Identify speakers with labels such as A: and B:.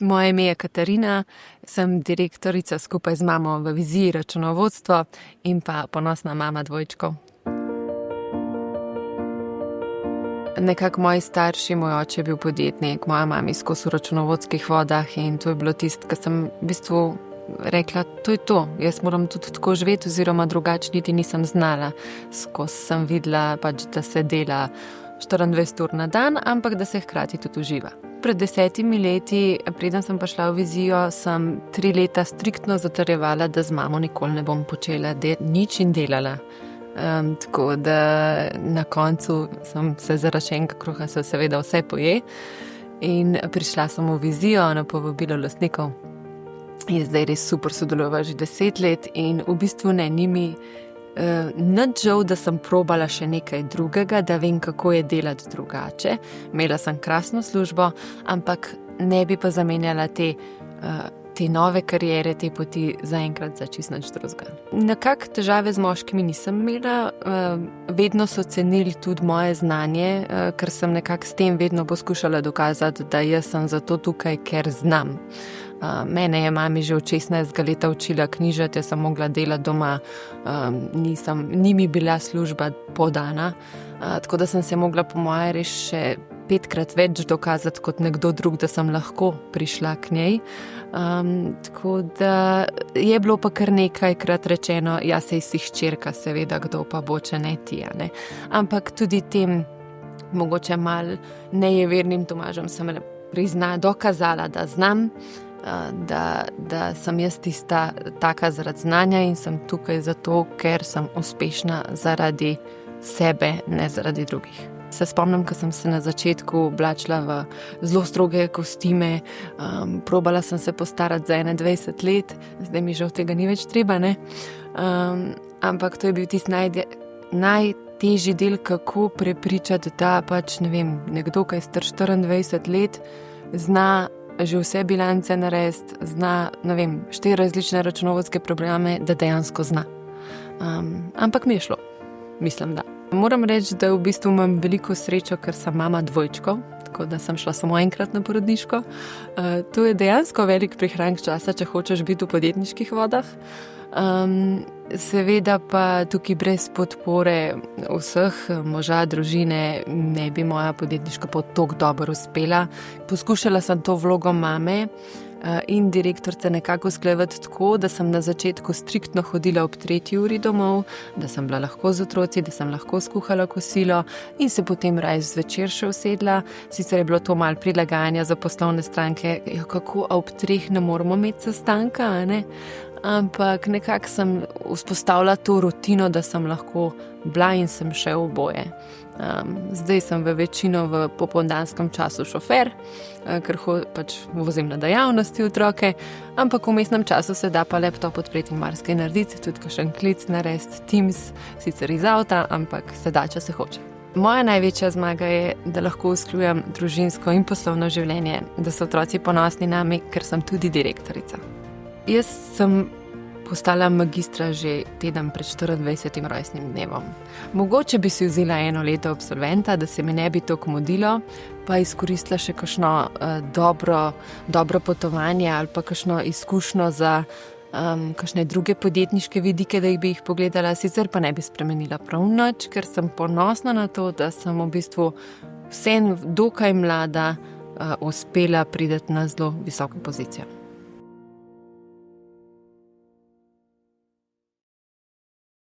A: Moje ime je Katarina, sem direktorica skupaj z mamo v Viziji računovodstvo in pa ponosna mama dvojčkov. Nekako moji starši, moj oče je bil podjetnik, moja mama skozi v računovodskih vodah in to je bilo tisto, kar sem v bistvu rekla, to je to. Jaz moram tudi tako živeti oziroma drugače niti nisem znala. Skozi sem videla, da se dela 24 ur na dan, ampak da se hkrati tudi uživa. Pred 10 leti, preden sem prišla v Vizijo, sem 3 leta striktno zatrjevala, da z mamo nikoli ne bom počela nič in delala. Tako da na koncu sem se za rašenka kruha se seveda vse poje in prišla sem v Vizijo na povabilo lastnikov. Je zdaj res super sodelovala že 10 let in v bistvu ni mi nič žal, da sem probala še nekaj drugega, da vem, kako je delati drugače. Imela sem krasno službo, ampak ne bi pa zamenjala te nove kariere, te poti zaenkrat za čisto nič drugega. Nekako težave z moškimi nisem imela, vedno so cenili tudi moje znanje, ker sem nekako s tem vedno poskušala dokazati, da jaz sem zato tukaj, ker znam. Mene je mami že od 16 leta učila knjižati, jaz sem mogla delati doma, ni mi bila služba podana, tako da sem se mogla po moje res še 5-krat več dokazati kot nekdo drug, da sem lahko prišla k njej. Tako da je bilo pa kar nekajkrat rečeno, ja, sej si hčerka, seveda, kdo pa bo, če ne ti, ne. Ampak tudi tem mogoče malo nejevernim Tomažem sem dokazala, da znam, da sem jaz tista taka zaradi znanja in sem tukaj zato, ker sem uspešna zaradi sebe, ne zaradi drugih. Se spomnim, ko sem se na začetku oblačila v zelo stroge kostime, probala sem se postarati za 21 let, zdaj mi žal tega ni več treba, ne? Ampak to je bil tisti najtežji del, kako prepričati, da nekdo, ki je star 24 let, zna že vse bilance narediti, zna, 4 različne računovodske programe, da dejansko zna. Ampak mi je šlo, mislim, da. Moram reči, da v bistvu imam veliko srečo, ker sem mama dvojčkov, tako da sem šla samo enkrat na porodniško. To je dejansko velik prihranek časa, če hočeš biti v podjetniških vodah. Seveda pa tukaj brez podpore vseh moža, družine, ne bi moja podjetniška pot tako dobro uspela. Poskušala sem to vlogo mame in direktorice nekako usklajevati tako, da sem na začetku striktno hodila ob 3 uri domov, da sem bila lahko z otroci, da sem lahko skuhala kosilo in se potem raje zvečer še usedla. Sicer je bilo to malo prilagajanja za poslovne stranke, kako ob 3 ne moramo imeti sestanka, ne? Ampak nekako sem vzpostavila to rutino, da sem lahko bila in sem še oboje. Zdaj sem večino v popoldanskem času šofer, ker vozim na dejavnosti otroke, ampak v vmesnem času se da pa laptop odpreti in marsikaj narediti, tudi kakšen klic narediti, Teams, sicer iz avta, ampak se da, če se hoče. Moja največja zmaga je, da lahko usklajujem družinsko in poslovno življenje, da so otroci ponosni nami, ker sem tudi direktorica. Jaz sem postala magistra že teden pred 24. rojstnim dnevom. Mogoče bi si vzela 1 leto absolventa, da se mi ne bi toliko mudilo, pa izkoristila še kakšno dobro potovanje ali pa kakšno izkušnjo za kakšne druge podjetniške vidike, da bi jih pogledala, sicer pa ne bi spremenila prav nič, ker sem ponosna na to, da sem v bistvu vseeno dokaj mlada uspela priti na zelo visoko pozicijo.